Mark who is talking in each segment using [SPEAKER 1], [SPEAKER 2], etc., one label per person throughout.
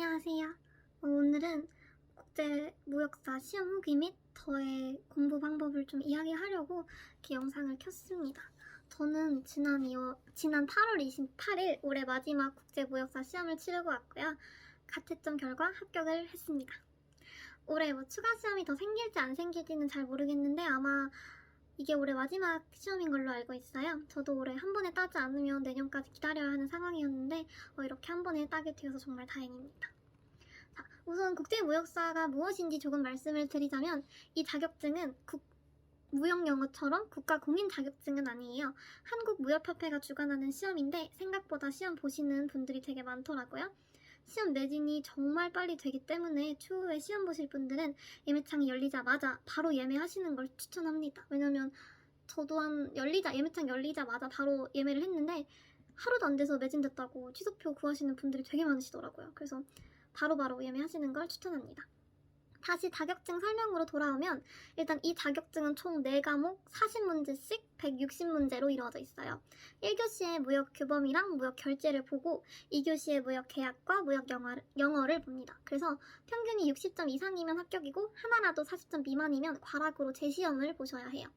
[SPEAKER 1] 안녕하세요. 오늘은 국제무역사 시험 후기 및 저의 공부 방법을 좀 이야기하려고 이렇게 영상을 켰습니다. 저는 지난 8월 28일 올해 마지막 국제무역사 시험을 치르고 왔고요. 가채점 결과 합격을 했습니다. 올해 추가 시험이 더 생길지 안 생길지는 잘 모르겠는데 아마 이게 올해 마지막 시험인 걸로 알고 있어요. 저도 올해 한 번에 따지 않으면 내년까지 기다려야 하는 상황이었는데 이렇게 한 번에 따게 되어서 정말 다행입니다. 자, 우선 국제무역사가 무엇인지 조금 말씀을 드리자면 이 자격증은 무역영어처럼 국가공인 자격증은 아니에요. 한국무역협회가 주관하는 시험인데 생각보다 시험 보시는 분들이 되게 많더라고요. 시험 매진이 정말 빨리 되기 때문에 추후에 시험 보실 분들은 예매창이 열리자마자 바로 예매하시는 걸 추천합니다. 왜냐면 저도 예매창 열리자마자 바로 예매를 했는데 하루도 안 돼서 매진됐다고 취소표 구하시는 분들이 되게 많으시더라고요. 그래서 바로바로 예매하시는 걸 추천합니다. 다시 자격증 설명으로 돌아오면 일단 이 자격증은 총 4과목 40문제씩 160문제로 이루어져 있어요. 1교시에 무역 규범이랑 무역 결제를 보고 2교시에 무역 계약과 무역 영어를 봅니다. 그래서 평균이 60점 이상이면 합격이고 하나라도 40점 미만이면 과락으로 재시험을 보셔야 해요.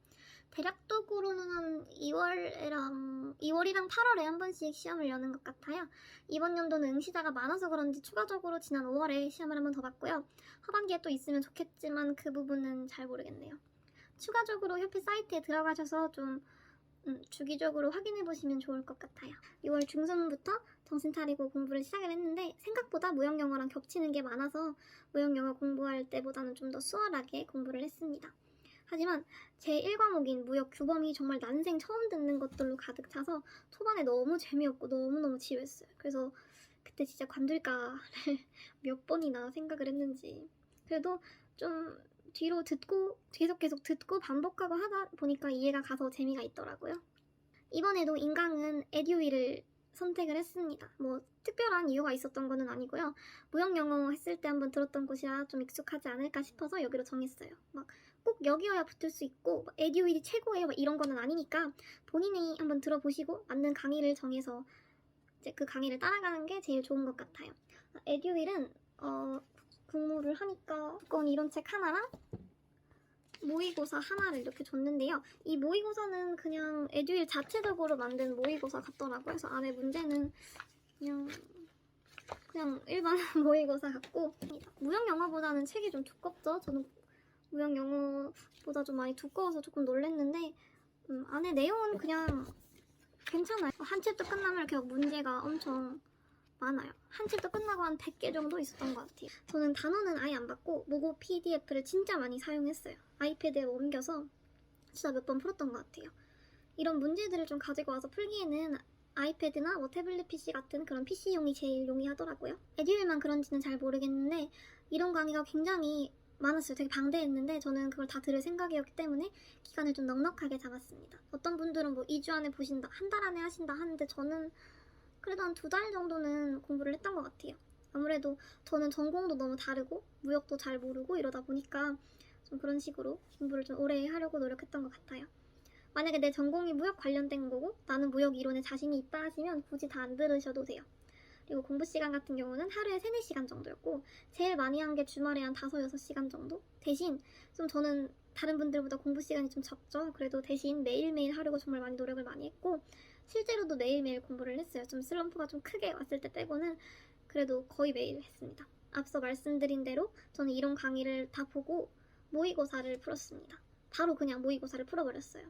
[SPEAKER 1] 대략적으로는 한 2월이랑 8월에 한 번씩 시험을 여는 것 같아요. 이번 연도는 응시자가 많아서 그런지 추가적으로 지난 5월에 시험을 한 번 더 봤고요. 하반기에 또 있으면 좋겠지만 그 부분은 잘 모르겠네요. 추가적으로 협회 사이트에 들어가셔서 좀 주기적으로 확인해보시면 좋을 것 같아요. 6월 중순부터 정신 차리고 공부를 시작을 했는데 생각보다 무역영어랑 겹치는 게 많아서 무역영어 공부할 때보다는 좀 더 수월하게 공부를 했습니다. 하지만 제 1과목인 무역 규범이 정말 난생 처음 듣는 것들로 가득 차서 초반에 너무 재미없고 너무너무 지루했어요. 그래서 그때 진짜 관둘까를 몇 번이나 생각을 했는지. 그래도 좀 뒤로 계속 듣고 반복하고 하다 보니까 이해가 가서 재미가 있더라고요. 이번에도 인강은 에듀윌을 선택을 했습니다. 특별한 이유가 있었던 거는 아니고요. 무역영어 했을 때 한번 들었던 곳이라 좀 익숙하지 않을까 싶어서 여기로 정했어요. 꼭 여기여야 붙을 수 있고 에듀윌이 최고예요 이런 거는 아니니까 본인이 한번 들어보시고 맞는 강의를 정해서 이제 그 강의를 따라가는 게 제일 좋은 것 같아요. 에듀윌은 공부를 하니까 두꺼운 이론 책 하나랑 모의고사 하나를 이렇게 줬는데요. 이 모의고사는 그냥 에듀윌 자체적으로 만든 모의고사 같더라고요. 그래서 안에 문제는 그냥 일반 모의고사 같고 무역영어보다는 책이 좀 두껍죠. 저는 무역영어보다 좀 많이 두꺼워서 조금 놀랐는데 안에 내용은 그냥 괜찮아요. 한 챕터 끝나면 이렇게 문제가 엄청 많아요. 한 챕터 끝나고 한 100개 정도 있었던 것 같아요. 저는 단어는 아예 안 받고 모고 PDF를 진짜 많이 사용했어요. 아이패드에 옮겨서 진짜 몇 번 풀었던 것 같아요. 이런 문제들을 좀 가지고 와서 풀기에는 아이패드나 태블릿 PC 같은 그런 PC용이 제일 용이하더라고요. 에듀윌만 그런지는 잘 모르겠는데 이런 강의가 굉장히 많았어요. 되게 방대했는데 저는 그걸 다 들을 생각이었기 때문에 기간을 좀 넉넉하게 잡았습니다. 어떤 분들은 2주 안에 보신다, 한 달 안에 하신다 하는데 저는 그래도 한 2달 정도는 공부를 했던 것 같아요. 아무래도 저는 전공도 너무 다르고 무역도 잘 모르고 이러다 보니까 좀 그런 식으로 공부를 좀 오래 하려고 노력했던 것 같아요. 만약에 내 전공이 무역 관련된 거고 나는 무역 이론에 자신이 있다 하시면 굳이 다 안 들으셔도 돼요. 그리고 공부 시간 같은 경우는 하루에 3-4시간 정도였고 제일 많이 한 게 주말에 한 5-6시간 정도? 대신 좀 저는 다른 분들보다 공부 시간이 좀 적죠. 그래도 대신 매일매일 하려고 정말 많이 노력을 많이 했고 실제로도 매일매일 공부를 했어요. 좀 슬럼프가 좀 크게 왔을 때 빼고는 그래도 거의 매일 했습니다. 앞서 말씀드린 대로 저는 이런 강의를 다 보고 모의고사를 풀었습니다. 바로 그냥 모의고사를 풀어버렸어요.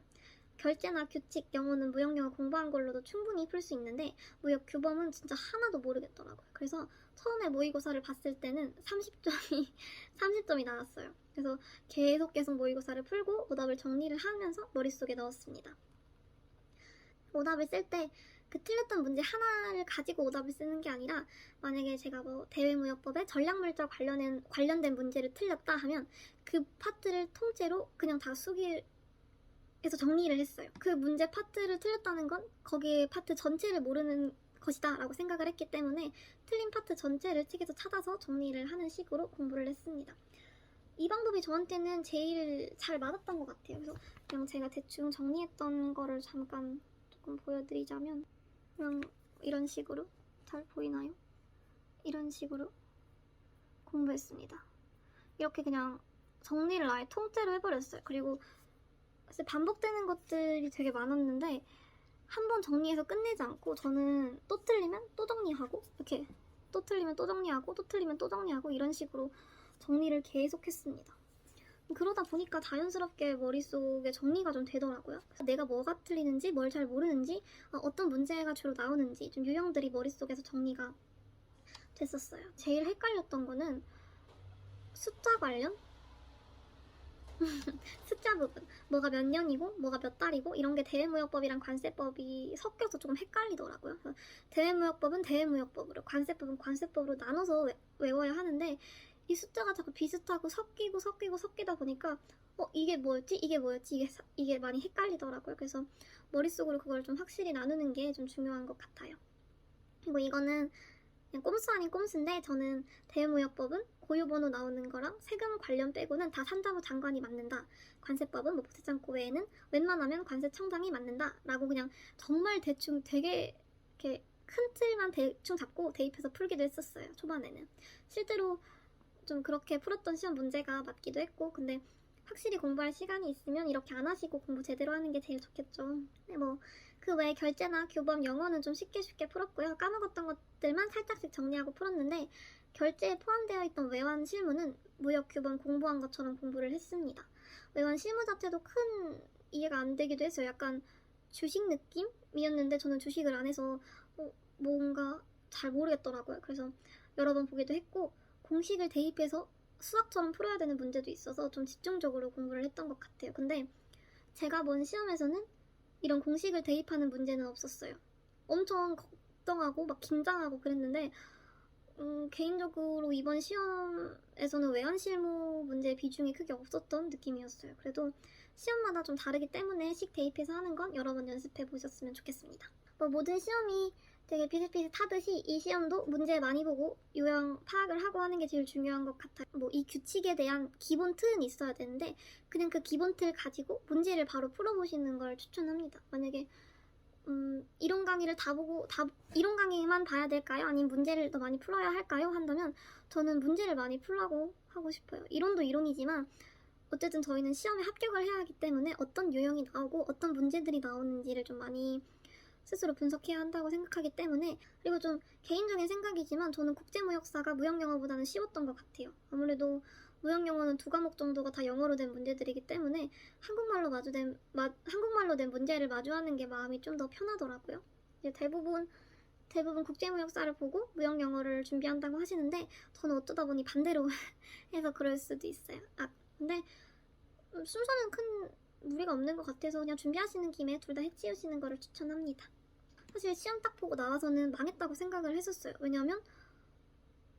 [SPEAKER 1] 결제나 규칙, 영어는 무역영어 공부한 걸로도 충분히 풀 수 있는데 무역 규범은 진짜 하나도 모르겠더라고요. 그래서 처음에 모의고사를 봤을 때는 30점이 나왔어요. 그래서 계속 모의고사를 풀고 오답을 정리를 하면서 머릿속에 넣었습니다. 오답을 쓸 때 그 틀렸던 문제 하나를 가지고 오답을 쓰는 게 아니라 만약에 제가 대외무역법에 전략물자 관련된 문제를 틀렸다 하면 그 파트를 통째로 그냥 다 수기해서 정리를 했어요. 그 문제 파트를 틀렸다는 건 거기에 파트 전체를 모르는 것이다 라고 생각을 했기 때문에 틀린 파트 전체를 책에서 찾아서 정리를 하는 식으로 공부를 했습니다. 이 방법이 저한테는 제일 잘 맞았던 것 같아요. 그래서 그냥 제가 대충 정리했던 거를 잠깐 조금 보여드리자면 그냥 이런 식으로 잘 보이나요? 이런 식으로 공부했습니다. 이렇게 그냥 정리를 아예 통째로 해버렸어요. 그리고 사실 반복되는 것들이 되게 많았는데 한 번 정리해서 끝내지 않고 저는 또 틀리면 또 정리하고 이렇게 또 틀리면 또 정리하고 또 틀리면 또 정리하고 이런 식으로 정리를 계속했습니다. 그러다 보니까 자연스럽게 머릿속에 정리가 좀 되더라고요. 내가 뭐가 틀리는지, 뭘 잘 모르는지, 어떤 문제가 주로 나오는지 좀 유형들이 머릿속에서 정리가 됐었어요. 제일 헷갈렸던 거는 숫자 관련? 숫자 부분. 뭐가 몇 년이고 뭐가 몇 달이고 이런 게 대외무역법이랑 관세법이 섞여서 조금 헷갈리더라고요. 대외무역법은 대외무역법으로, 관세법은 관세법으로 나눠서 외워야 하는데 이 숫자가 자꾸 비슷하고 섞이다 보니까 이게 뭐였지? 이게 뭐였지? 이게 많이 헷갈리더라고요. 그래서 머릿속으로 그걸 좀 확실히 나누는 게 좀 중요한 것 같아요. 그리고 이거는 그냥 꼼수 아닌 꼼수인데 저는 대외무역법은 고유번호 나오는 거랑 세금 관련 빼고는 다 산자부 장관이 맞는다. 관세법은 뭐 보세창고 외에는 웬만하면 관세청장이 맞는다. 라고 그냥 정말 대충 되게 이렇게 큰 틀만 대충 잡고 대입해서 풀기도 했었어요. 초반에는. 실제로 좀 그렇게 풀었던 시험 문제가 맞기도 했고 근데 확실히 공부할 시간이 있으면 이렇게 안 하시고 공부 제대로 하는 게 제일 좋겠죠. 근데 뭐 그 외에 결제나 교범 영어는 좀 쉽게 풀었고요. 까먹었던 것들만 살짝씩 정리하고 풀었는데 결제에 포함되어 있던 외환 실무는 무역 교범 공부한 것처럼 공부를 했습니다. 외환 실무 자체도 큰 이해가 안 되기도 했어요. 약간 주식 느낌이었는데 저는 주식을 안 해서 뭔가 잘 모르겠더라고요. 그래서 여러 번 보기도 했고 공식을 대입해서 수학처럼 풀어야 되는 문제도 있어서 좀 집중적으로 공부를 했던 것 같아요. 근데 제가 본 시험에서는 이런 공식을 대입하는 문제는 없었어요. 엄청 걱정하고 막 긴장하고 그랬는데 개인적으로 이번 시험에서는 외환실무 문제의 비중이 크게 없었던 느낌이었어요. 그래도 시험마다 좀 다르기 때문에 식 대입해서 하는 건 여러 번 연습해 보셨으면 좋겠습니다. 모든 시험이 되게 비슷비슷하듯이 이 시험도 문제 많이 보고 요령 파악을 하고 하는 게 제일 중요한 것 같아요. 이 규칙에 대한 기본 틀은 있어야 되는데 그냥 그 기본 틀 가지고 문제를 바로 풀어보시는 걸 추천합니다. 만약에 이론 강의를 다 보고 이론 강의만 봐야 될까요? 아니면 문제를 더 많이 풀어야 할까요? 한다면 저는 문제를 많이 풀라고 하고 싶어요. 이론도 이론이지만 어쨌든 저희는 시험에 합격을 해야 하기 때문에 어떤 유형이 나오고 어떤 문제들이 나오는지를 좀 많이 스스로 분석해야 한다고 생각하기 때문에 그리고 좀 개인적인 생각이지만 저는 국제무역사가 무역영어보다는 쉬웠던 것 같아요. 아무래도 무역영어는 2과목 정도가 다 영어로 된 문제들이기 때문에 한국말로 된 문제를 마주하는 게 마음이 좀 더 편하더라고요. 이제 대부분 국제무역사를 보고 무역영어를 준비한다고 하시는데 저는 어쩌다 보니 반대로 해서 그럴 수도 있어요. 근데 순서는 큰 무리가 없는 것 같아서 그냥 준비하시는 김에 둘 다 해치우시는 거를 추천합니다. 사실 시험 딱 보고 나와서는 망했다고 생각을 했었어요. 왜냐하면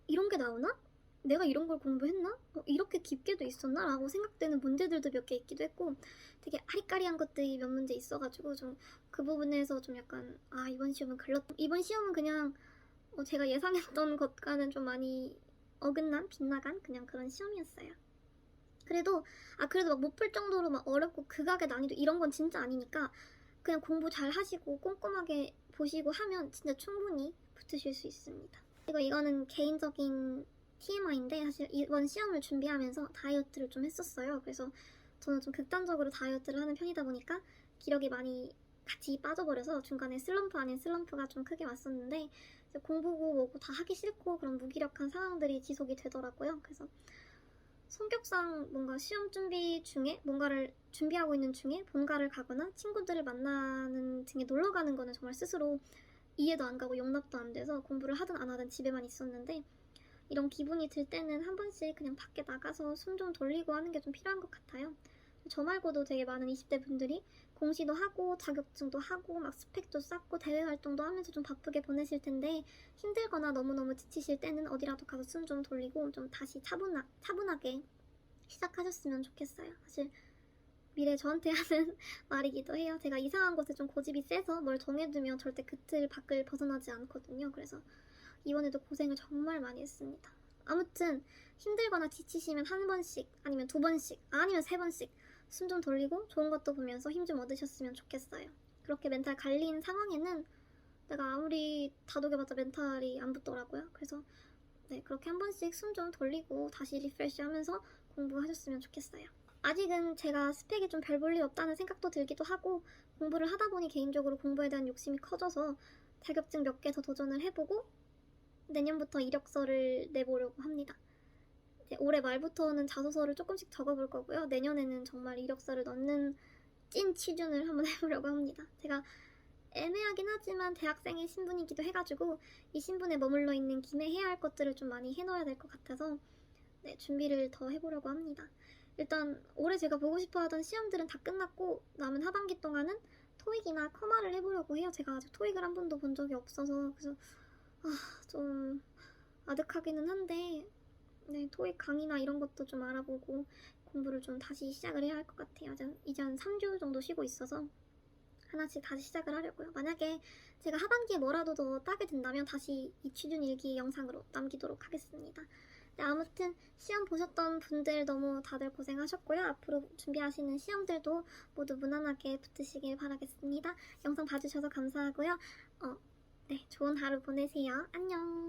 [SPEAKER 1] 이런 게 나오나? 내가 이런 걸 공부했나? 이렇게 깊게도 있었나? 라고 생각되는 문제들도 몇 개 있기도 했고 되게 아리까리한 것들이 몇 문제 있어가지고 좀 그 부분에서 좀 약간 이번 시험은 이번 시험은 그냥 제가 예상했던 것과는 좀 많이 어긋난 빗나간 그냥 그런 시험이었어요. 그래도 막 못 풀 정도로 막 어렵고 극악의 난이도 이런 건 진짜 아니니까 그냥 공부 잘 하시고 꼼꼼하게 보시고 하면 진짜 충분히 붙으실 수 있습니다. 그리고 이거는 개인적인 TMI인데 사실 이번 시험을 준비하면서 다이어트를 좀 했었어요. 그래서 저는 좀 극단적으로 다이어트를 하는 편이다 보니까 기력이 많이 같이 빠져버려서 중간에 슬럼프 아닌 슬럼프가 좀 크게 왔었는데 공부고 뭐고 다 하기 싫고 그런 무기력한 상황들이 지속이 되더라고요. 그래서 성격상 뭔가 시험 준비 중에 뭔가를 준비하고 있는 중에 본가를 가거나 친구들을 만나는 등에 놀러 가는 거는 정말 스스로 이해도 안 가고 용납도 안 돼서 공부를 하든 안 하든 집에만 있었는데 이런 기분이 들 때는 한 번씩 그냥 밖에 나가서 숨 좀 돌리고 하는 게 좀 필요한 것 같아요. 저 말고도 되게 많은 20대 분들이 공시도 하고 자격증도 하고 막 스펙도 쌓고 대외 활동도 하면서 좀 바쁘게 보내실 텐데 힘들거나 너무너무 지치실 때는 어디라도 가서 숨 좀 돌리고 좀 다시 차분하게 시작하셨으면 좋겠어요. 사실 미래 저한테 하는 말이기도 해요. 제가 이상한 곳에 좀 고집이 세서 뭘 정해두면 절대 그 틀 밖을 벗어나지 않거든요. 그래서 이번에도 고생을 정말 많이 했습니다. 아무튼 힘들거나 지치시면 한 번씩 아니면 2번씩 아니면 3번씩 숨 좀 돌리고 좋은 것도 보면서 힘 좀 얻으셨으면 좋겠어요. 그렇게 멘탈 갈린 상황에는 내가 아무리 다독여봤자 멘탈이 안 붙더라고요. 그래서 네, 그렇게 한 번씩 숨 좀 돌리고 다시 리프레시하면서 공부하셨으면 좋겠어요. 아직은 제가 스펙에 좀 별 볼 일 없다는 생각도 들기도 하고 공부를 하다 보니 개인적으로 공부에 대한 욕심이 커져서 자격증 몇 개 더 도전을 해보고 내년부터 이력서를 내보려고 합니다. 이제 올해 말부터는 자소서를 조금씩 적어볼 거고요. 내년에는 정말 이력서를 넣는 찐 취준을 한번 해보려고 합니다. 제가 애매하긴 하지만 대학생의 신분이기도 해가지고 이 신분에 머물러 있는 김에 해야 할 것들을 좀 많이 해놓아야 될 것 같아서 네, 준비를 더 해보려고 합니다. 일단 올해 제가 보고 싶어 하던 시험들은 다 끝났고 남은 하반기 동안은 토익이나 커마를 해보려고 해요. 제가 아직 토익을 한 번도 본 적이 없어서 그래서 좀 아득하기는 한데 네, 토익 강의나 이런 것도 좀 알아보고 공부를 좀 다시 시작을 해야 할 것 같아요. 이제 한 3주 정도 쉬고 있어서 하나씩 다시 시작을 하려고요. 만약에 제가 하반기에 뭐라도 더 따게 된다면 다시 이 취준 일기 영상으로 남기도록 하겠습니다. 네, 아무튼 시험 보셨던 분들 너무 다들 고생하셨고요. 앞으로 준비하시는 시험들도 모두 무난하게 붙으시길 바라겠습니다. 영상 봐주셔서 감사하고요. 네, 좋은 하루 보내세요. 안녕.